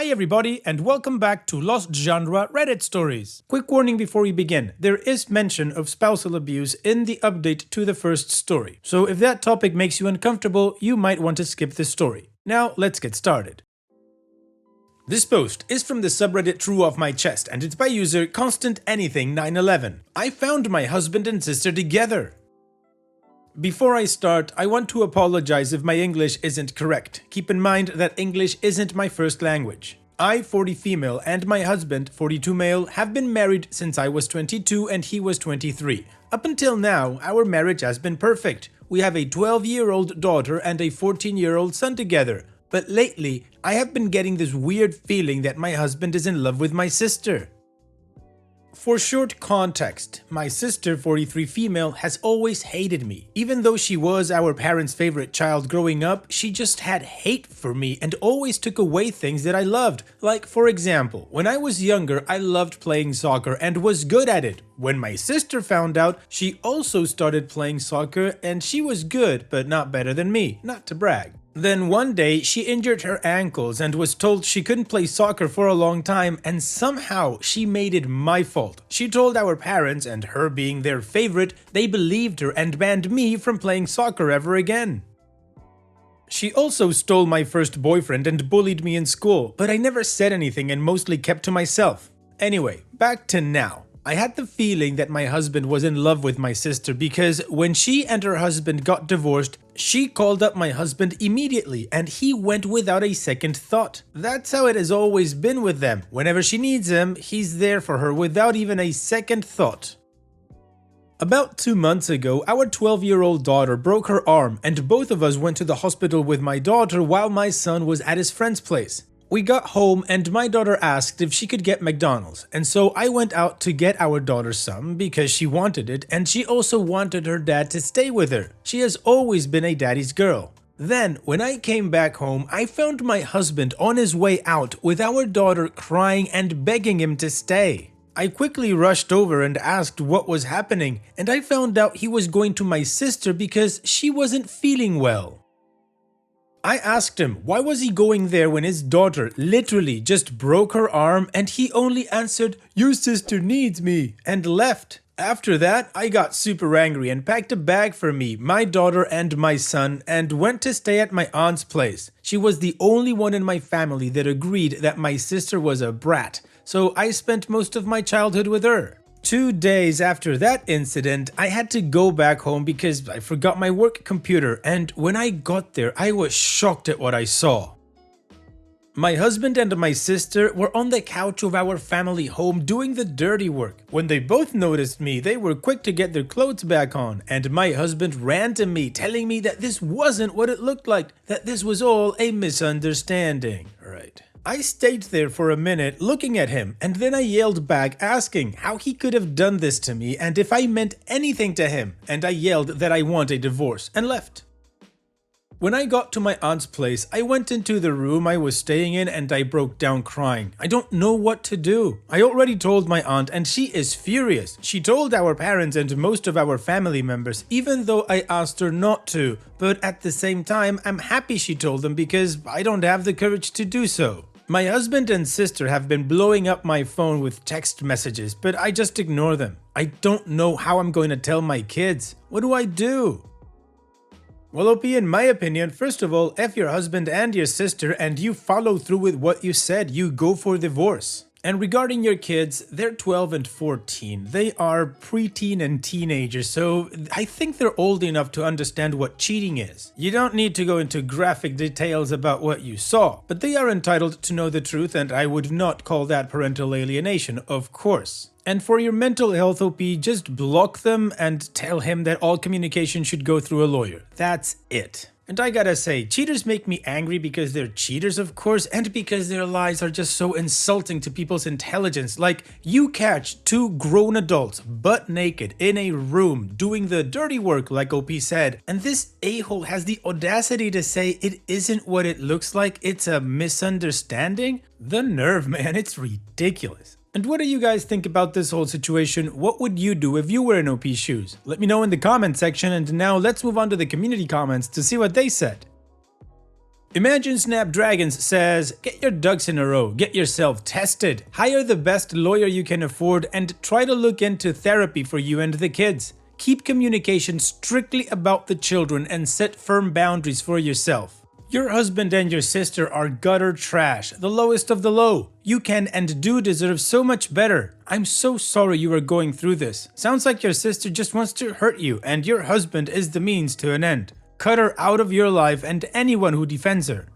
Hi everybody and welcome back to Lost Genre Reddit Stories. Quick warning before we begin, there is mention of spousal abuse in the update to the first story. So if that topic makes you uncomfortable, you might want to skip this story. Now let's get started. This post is from the subreddit True Off My Chest and it's by user ConstantAnything911. I found my husband and sister together. Before I start, I want to apologize if my English isn't correct. Keep in mind that English isn't my first language. I, 40 female, and my husband, 42 male, have been married since I was 22 and he was 23. Up until now, our marriage has been perfect. We have a 12-year-old daughter and a 14-year-old son together. But lately, I have been getting this weird feeling that my husband is in love with my sister. For short context, my sister, 43 female, has always hated me. Even though she was our parents' favorite child growing up, she just had hate for me and always took away things that I loved. Like, for example, when I was younger, I loved playing soccer and was good at it. When my sister found out, she also started playing soccer and she was good, but not better than me, not to brag. Then one day, she injured her ankles and was told she couldn't play soccer for a long time, and somehow she made it my fault. She told our parents, and her being their favorite, they believed her and banned me from playing soccer ever again. She also stole my first boyfriend and bullied me in school, but I never said anything and mostly kept to myself. Anyway, back to now. I had the feeling that my husband was in love with my sister because when she and her husband got divorced, she called up my husband immediately and he went without a second thought. That's how it has always been with them. Whenever she needs him, he's there for her without even a second thought. About 2 months ago, our 12-year-old daughter broke her arm and both of us went to the hospital with my daughter while my son was at his friend's place. We got home and my daughter asked if she could get McDonald's, and so I went out to get our daughter some because she wanted it and she also wanted her dad to stay with her. She has always been a daddy's girl. Then, when I came back home, I found my husband on his way out with our daughter crying and begging him to stay. I quickly rushed over and asked what was happening, and I found out he was going to my sister because she wasn't feeling well. I asked him why was he going there when his daughter literally just broke her arm and he only answered, "Your sister needs me," and left. After that, I got super angry and packed a bag for me, my daughter and my son and went to stay at my aunt's place. She was the only one in my family that agreed that my sister was a brat, so I spent most of my childhood with her. 2 days after that incident, I had to go back home because I forgot my work computer, and when I got there, I was shocked at what I saw. My husband and my sister were on the couch of our family home doing the dirty work. When they both noticed me, they were quick to get their clothes back on, and my husband ran to me telling me that this wasn't what it looked like, that this was all a misunderstanding. Right. I stayed there for a minute looking at him and then I yelled back asking how he could have done this to me and if I meant anything to him, and I yelled that I want a divorce and left. When I got to my aunt's place, I went into the room I was staying in and I broke down crying. I don't know what to do. I already told my aunt and she is furious. She told our parents and most of our family members even though I asked her not to, but at the same time I'm happy she told them because I don't have the courage to do so. My husband and sister have been blowing up my phone with text messages, but I just ignore them. I don't know how I'm going to tell my kids. What do I do? Well, OP, in my opinion, first of all, F your husband and your sister and you follow through with what you said. You go for divorce. And regarding your kids, they're 12 and 14. They are preteen and teenagers, so I think they're old enough to understand what cheating is. You don't need to go into graphic details about what you saw, but they are entitled to know the truth and I would not call that parental alienation, of course. And for your mental health, OP, just block them and tell him that all communication should go through a lawyer. That's it. And I gotta say, cheaters make me angry because they're cheaters, of course, and because their lies are just so insulting to people's intelligence. Like, you catch 2 grown adults butt naked in a room doing the dirty work, like OP said, and this a-hole has the audacity to say it isn't what it looks like, it's a misunderstanding? The nerve, man, it's ridiculous. And what do you guys think about this whole situation? What would you do if you were in OP's shoes? Let me know in the comment section, and now let's move on to the community comments to see what they said. Imagine Snapdragons says, get your ducks in a row, get yourself tested, hire the best lawyer you can afford, and try to look into therapy for you and the kids. Keep communication strictly about the children and set firm boundaries for yourself. Your husband and your sister are gutter trash, the lowest of the low. You can and do deserve so much better. I'm so sorry you are going through this. Sounds like your sister just wants to hurt you and your husband is the means to an end. Cut her out of your life and anyone who defends her.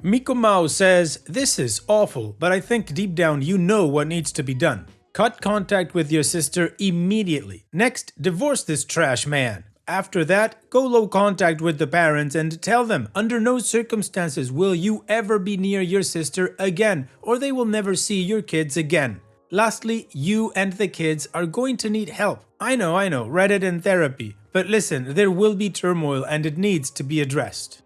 Miko Mao says, this is awful, but I think deep down you know what needs to be done. Cut contact with your sister immediately. Next, divorce this trash man. After that, go low contact with the parents and tell them under no circumstances will you ever be near your sister again, or they will never see your kids again. Lastly, you and the kids are going to need help. I know, Reddit and therapy. But listen, there will be turmoil and it needs to be addressed.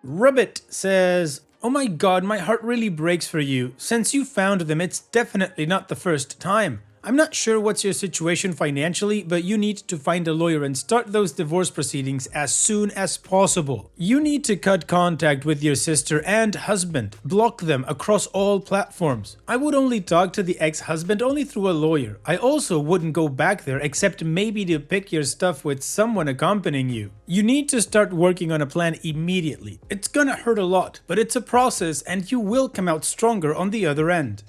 Rubbit says, oh my god, my heart really breaks for you. Since you found them, it's definitely not the first time. I'm not sure what's your situation financially, but you need to find a lawyer and start those divorce proceedings as soon as possible. You need to cut contact with your sister and husband. Block them across all platforms. I would only talk to the ex-husband only through a lawyer. I also wouldn't go back there except maybe to pick your stuff with someone accompanying you. You need to start working on a plan immediately. It's gonna hurt a lot, but it's a process and you will come out stronger on the other end.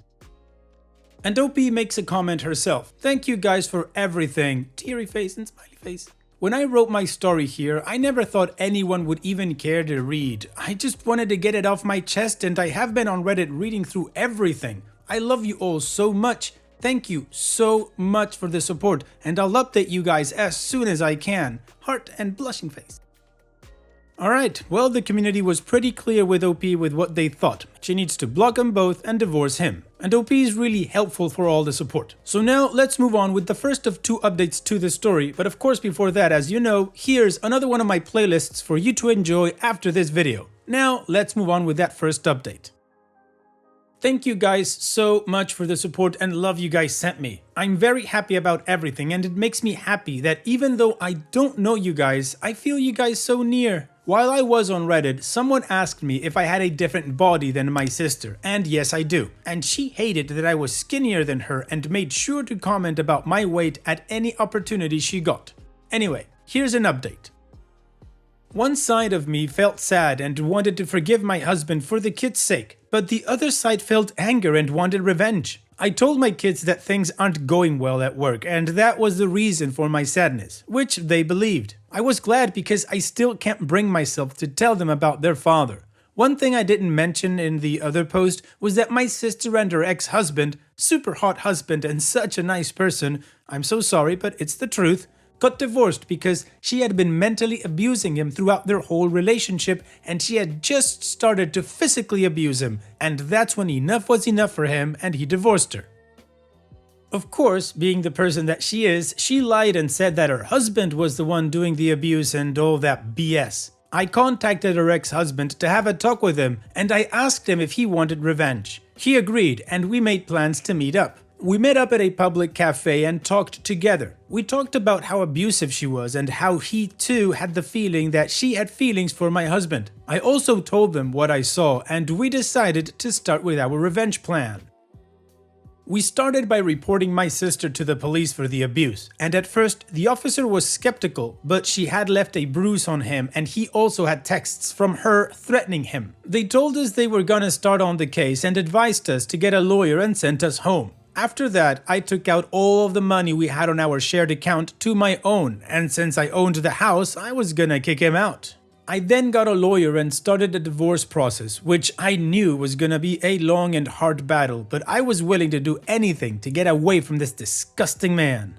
And OP makes a comment herself. Thank you guys for everything. Teary face and smiley face. When I wrote my story here, I never thought anyone would even care to read. I just wanted to get it off my chest and I have been on Reddit reading through everything. I love you all so much. Thank you so much for the support and I'll update you guys as soon as I can. Heart and blushing face. Alright, well the community was pretty clear with OP with what they thought. She needs to block them both and divorce him. And OP is really helpful for all the support. So now let's move on with the first of 2 updates to the story, but of course before that, as you know, here's another one of my playlists for you to enjoy after this video. Now let's move on with that first update. Thank you guys so much for the support and love you guys sent me. I'm very happy about everything and it makes me happy that even though I don't know you guys, I feel you guys so near. While I was on Reddit, someone asked me if I had a different body than my sister, and yes I do. And she hated that I was skinnier than her and made sure to comment about my weight at any opportunity she got. Anyway, here's an update. One side of me felt sad and wanted to forgive my husband for the kids' sake, but the other side felt anger and wanted revenge. I told my kids that things aren't going well at work and that was the reason for my sadness, which they believed. I was glad because I still can't bring myself to tell them about their father. One thing I didn't mention in the other post was that my sister and her ex-husband, super hot husband and such a nice person, I'm so sorry but it's the truth, got divorced because she had been mentally abusing him throughout their whole relationship and she had just started to physically abuse him, and that's when enough was enough for him and he divorced her. Of course, being the person that she is, she lied and said that her husband was the one doing the abuse and all that BS. I contacted her ex-husband to have a talk with him and I asked him if he wanted revenge. He agreed and we made plans to meet up. We met up at a public cafe and talked together. We talked about how abusive she was and how he too had the feeling that she had feelings for my husband. I also told them what I saw and we decided to start with our revenge plan. We started by reporting my sister to the police for the abuse, and at first the officer was skeptical, but she had left a bruise on him and he also had texts from her threatening him. They told us they were gonna start on the case and advised us to get a lawyer and sent us home. After that, I took out all of the money we had on our shared account to my own, and since I owned the house, I was gonna kick him out. I then got a lawyer and started the divorce process, which I knew was gonna be a long and hard battle, but I was willing to do anything to get away from this disgusting man.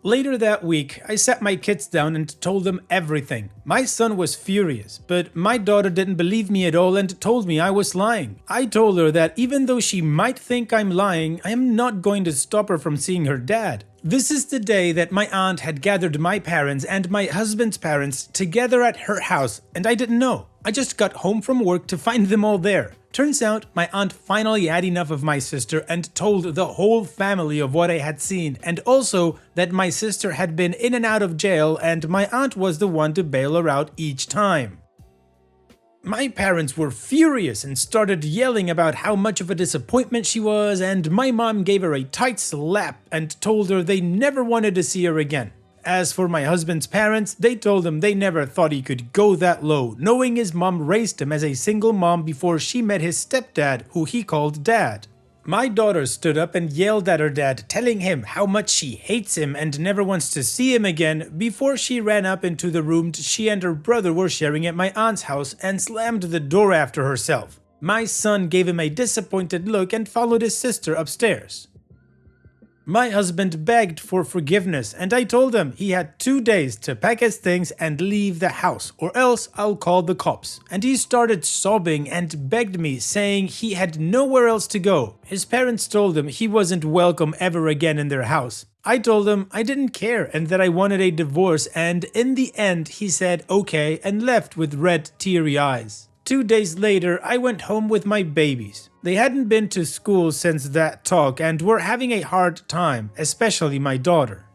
Later that week, I sat my kids down and told them everything. My son was furious, but my daughter didn't believe me at all and told me I was lying. I told her that even though she might think I'm lying, I am not going to stop her from seeing her dad. This is the day that my aunt had gathered my parents and my husband's parents together at her house, and I didn't know. I just got home from work to find them all there. Turns out my aunt finally had enough of my sister and told the whole family of what I had seen, and also that my sister had been in and out of jail and my aunt was the one to bail her out each time. My parents were furious and started yelling about how much of a disappointment she was, and my mom gave her a tight slap and told her they never wanted to see her again. As for my husband's parents, they told him they never thought he could go that low, knowing his mom raised him as a single mom before she met his stepdad, who he called Dad. My daughter stood up and yelled at her dad, telling him how much she hates him and never wants to see him again, before she ran up into the room she and her brother were sharing at my aunt's house and slammed the door after herself. My son gave him a disappointed look and followed his sister upstairs. My husband begged for forgiveness, and I told him he had 2 days to pack his things and leave the house, or else I'll call the cops. And he started sobbing and begged me, saying he had nowhere else to go. His parents told him he wasn't welcome ever again in their house. I told him I didn't care and that I wanted a divorce, and in the end he said okay and left with red, teary eyes. 2 days later, I went home with my babies. They hadn't been to school since that talk and were having a hard time, especially my daughter.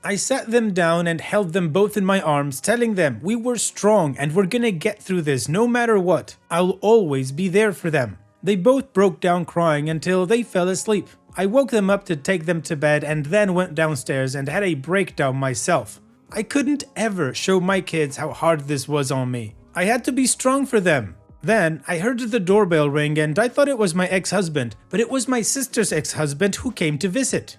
I sat them down and held them both in my arms, telling them we were strong and we're gonna get through this no matter what. I'll always be there for them. They both broke down crying until they fell asleep. I woke them up to take them to bed and then went downstairs and had a breakdown myself. I couldn't ever show my kids how hard this was on me. I had to be strong for them. Then I heard the doorbell ring and I thought it was my ex-husband, but it was my sister's ex-husband who came to visit.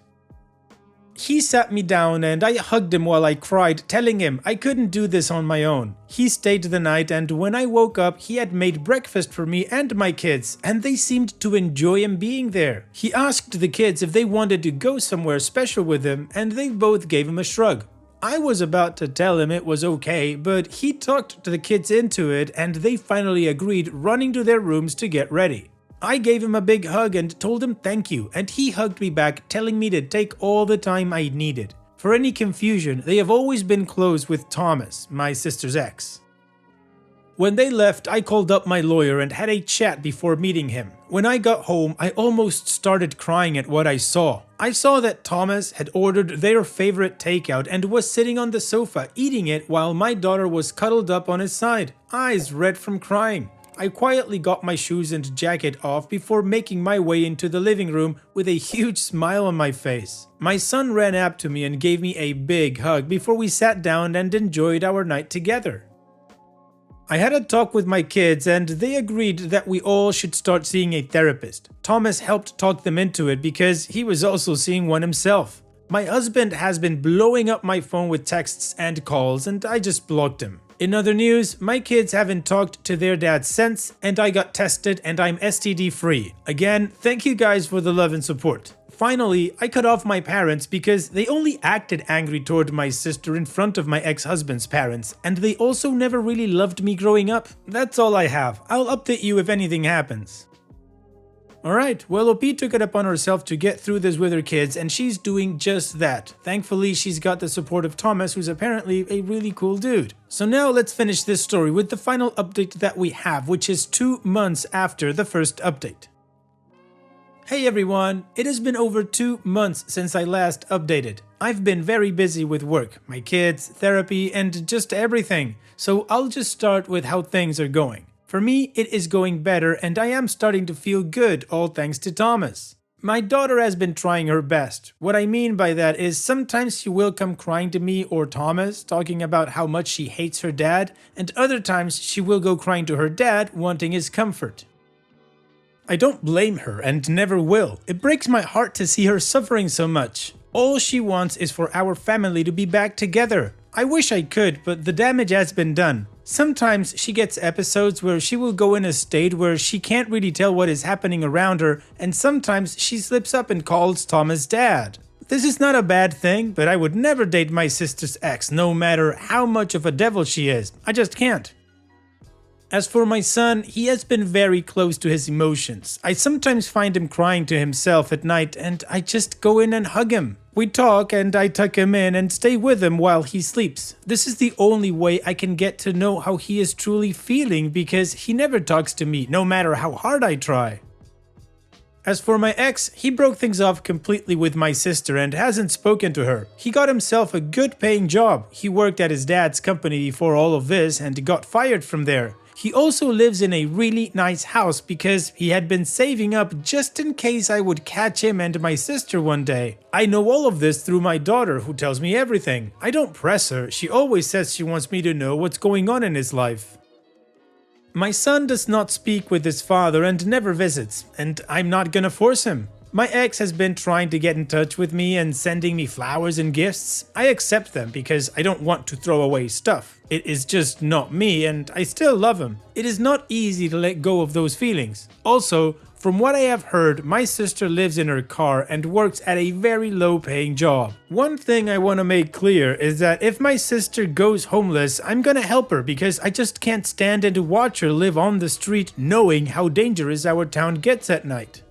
He sat me down and I hugged him while I cried, telling him I couldn't do this on my own. He stayed the night, and when I woke up, he had made breakfast for me and my kids, and they seemed to enjoy him being there. He asked the kids if they wanted to go somewhere special with him, and they both gave him a shrug. I was about to tell him it was okay, but he talked the kids into it and they finally agreed, running to their rooms to get ready. I gave him a big hug and told him thank you, and he hugged me back, telling me to take all the time I needed. For any confusion, they have always been close with Thomas, my sister's ex. When they left, I called up my lawyer and had a chat before meeting him. When I got home, I almost started crying at what I saw. I saw that Thomas had ordered their favorite takeout and was sitting on the sofa eating it while my daughter was cuddled up on his side, eyes red from crying. I quietly got my shoes and jacket off before making my way into the living room with a huge smile on my face. My son ran up to me and gave me a big hug before we sat down and enjoyed our night together. I had a talk with my kids and they agreed that we all should start seeing a therapist. Thomas helped talk them into it because he was also seeing one himself. My husband has been blowing up my phone with texts and calls, and I just blocked him. In other news, my kids haven't talked to their dad since, and I got tested and I'm STD free. Again, thank you guys for the love and support. Finally, I cut off my parents because they only acted angry toward my sister in front of my ex-husband's parents, and they also never really loved me growing up. That's all I have. I'll update you if anything happens. Alright, well, OP took it upon herself to get through this with her kids, and she's doing just that. Thankfully, she's got the support of Thomas, who's apparently a really cool dude. So now let's finish this story with the final update that we have, which is 2 months after the first update. Hey everyone, it has been over 2 months since I last updated. I've been very busy with work, my kids, therapy, and just everything, so I'll just start with how things are going. For me, it is going better and I am starting to feel good, all thanks to Thomas. My daughter has been trying her best. What I mean by that is sometimes she will come crying to me or Thomas, talking about how much she hates her dad, and other times she will go crying to her dad, wanting his comfort. I don't blame her and never will. It breaks my heart to see her suffering so much. All she wants is for our family to be back together. I wish I could, but the damage has been done. Sometimes she gets episodes where she will go in a state where she can't really tell what is happening around her, and sometimes she slips up and calls Thomas dad. This is not a bad thing, but I would never date my sister's ex, no matter how much of a devil she is. I just can't. As for my son, he has been very close to his emotions. I sometimes find him crying to himself at night and I just go in and hug him. We talk and I tuck him in and stay with him while he sleeps. This is the only way I can get to know how he is truly feeling because he never talks to me, no matter how hard I try. As for my ex, he broke things off completely with my sister and hasn't spoken to her. He got himself a good paying job. He worked at his dad's company before all of this and got fired from there. He also lives in a really nice house because he had been saving up just in case I would catch him and my sister one day. I know all of this through my daughter, who tells me everything. I don't press her, she always says she wants me to know what's going on in his life. My son does not speak with his father and never visits, and I'm not gonna force him. My ex has been trying to get in touch with me and sending me flowers and gifts. I accept them because I don't want to throw away stuff. It is just not me and I still love him. It is not easy to let go of those feelings. Also, from what I have heard, my sister lives in her car and works at a very low-paying job. One thing I want to make clear is that if my sister goes homeless, I'm gonna help her because I just can't stand and watch her live on the street knowing how dangerous our town gets at night.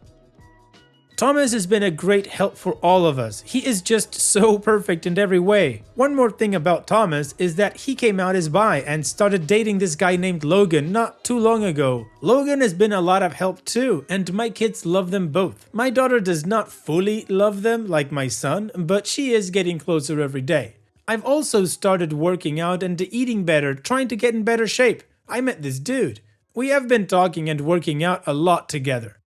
Thomas has been a great help for all of us. He is just so perfect in every way. One more thing about Thomas is that he came out as bi and started dating this guy named Logan not too long ago. Logan has been a lot of help too, and my kids love them both. My daughter does not fully love them like my son, but she is getting closer every day. I've also started working out and eating better, trying to get in better shape. I met this dude. We have been talking and working out a lot together.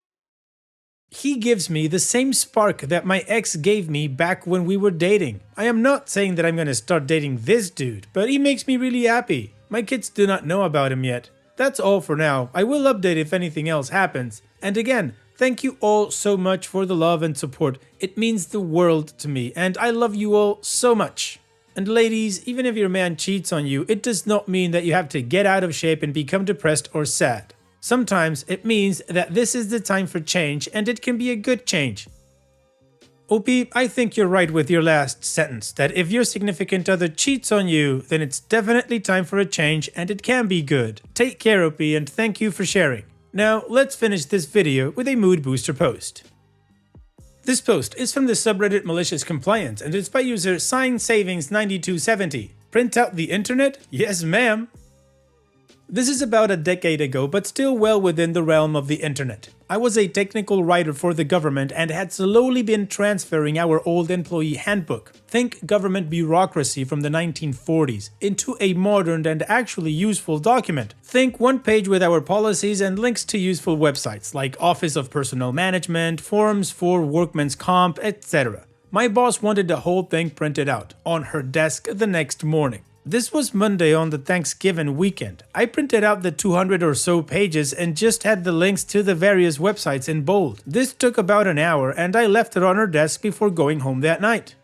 He gives me the same spark that my ex gave me back when we were dating. I am not saying that I'm gonna start dating this dude, but he makes me really happy. My kids do not know about him yet. That's all for now. I will update if anything else happens. And again, thank you all so much for the love and support. It means the world to me, and I love you all so much. And ladies, even if your man cheats on you, it does not mean that you have to get out of shape and become depressed or sad. Sometimes it means that this is the time for change, and it can be a good change. OP, I think you're right with your last sentence, that if your significant other cheats on you, then it's definitely time for a change and it can be good. Take care, OP, and thank you for sharing. Now, let's finish this video with a mood booster post. This post is from the subreddit Malicious Compliance and it's by user SignSavings9270. Print out the internet? Yes, ma'am. This is about a decade ago, but still well within the realm of the internet. I was a technical writer for the government and had slowly been transferring our old employee handbook, think government bureaucracy from the 1940s, into a modern and actually useful document. Think one page with our policies and links to useful websites like Office of Personnel Management, forms for workman's comp, etc. My boss wanted the whole thing printed out on her desk the next morning. This was Monday on the Thanksgiving weekend. I printed out the 200 or so pages and just had the links to the various websites in bold. This took about an hour and I left it on her desk before going home that night.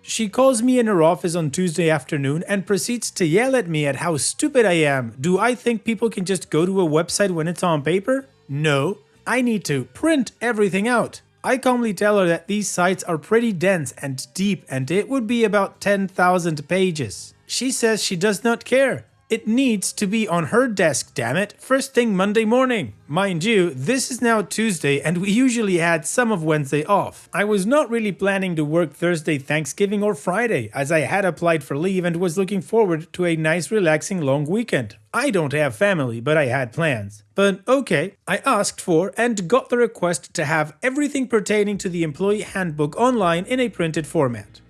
She calls me in her office on Tuesday afternoon and proceeds to yell at me at how stupid I am. Do I think people can just go to a website when it's on paper? No, I need to print everything out. I calmly tell her that these sites are pretty dense and deep and it would be about 10,000 pages. She says she does not care. It needs to be on her desk, damn it, first thing Monday morning. Mind you, this is now Tuesday and we usually had some of Wednesday off. I was not really planning to work Thursday, Thanksgiving or Friday as I had applied for leave and was looking forward to a nice relaxing long weekend. I don't have family, but I had plans. But okay, I asked for and got the request to have everything pertaining to the employee handbook online in a printed format.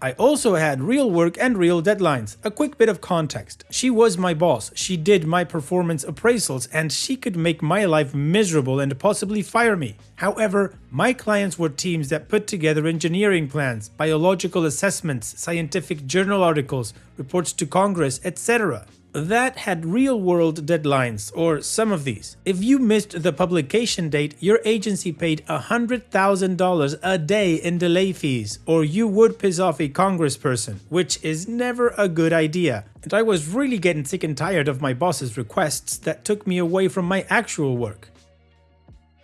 I also had real work and real deadlines. A quick bit of context. She was my boss, she did my performance appraisals, and she could make my life miserable and possibly fire me. However, my clients were teams that put together engineering plans, biological assessments, scientific journal articles, reports to Congress, etc. That had real-world deadlines, or some of these. If you missed the publication date, your agency paid $100,000 a day in delay fees, or you would piss off a congressperson, which is never a good idea. And I was really getting sick and tired of my boss's requests that took me away from my actual work.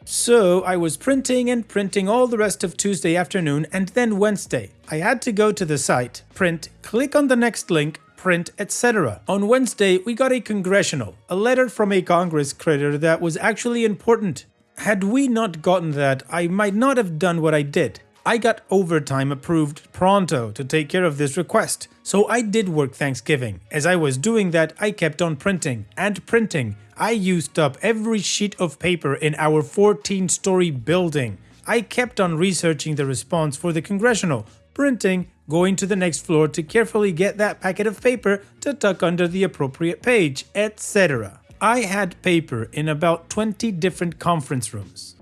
So I was printing and printing all the rest of Tuesday afternoon and then Wednesday. I had to go to the site, print, click on the next link, print, etc. On Wednesday, we got a congressional, a letter from a Congress critter that was actually important. Had we not gotten that, I might not have done what I did. I got overtime approved pronto to take care of this request, so I did work Thanksgiving. As I was doing that, I kept on printing and printing. I used up every sheet of paper in our 14-story building. I kept on researching the response for the congressional, printing, going to the next floor to carefully get that packet of paper to tuck under the appropriate page, etc. I had paper in about 20 different conference rooms.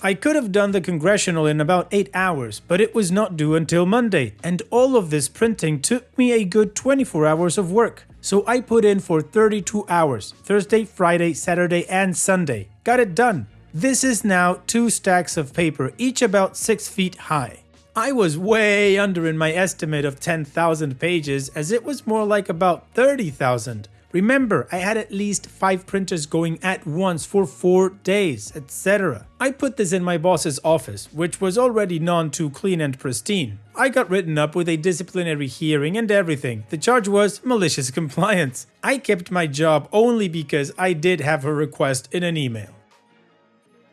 I could have done the congressional in about 8 hours, but it was not due until Monday, and all of this printing took me a good 24 hours of work. So I put in for 32 hours, Thursday, Friday, Saturday, and Sunday. Got it done. This is now 2 stacks of paper, each about 6 feet high. I was way under in my estimate of 10,000 pages, as it was more like about 30,000. Remember, I had at least 5 printers going at once for 4 days, etc. I put this in my boss's office, which was already none too clean and pristine. I got written up with a disciplinary hearing and everything. The charge was malicious compliance. I kept my job only because I did have her request in an email.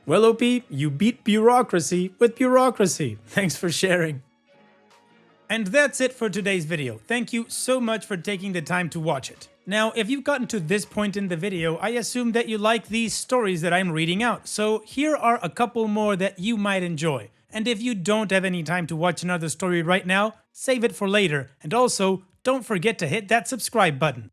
Well, OP, you beat bureaucracy with bureaucracy. Thanks for sharing. And that's it for today's video. Thank you so much for taking the time to watch it. Now, if you've gotten to this point in the video, I assume that you like these stories that I'm reading out, so here are a couple more that you might enjoy. And if you don't have any time to watch another story right now, save it for later, and also, don't forget to hit that subscribe button.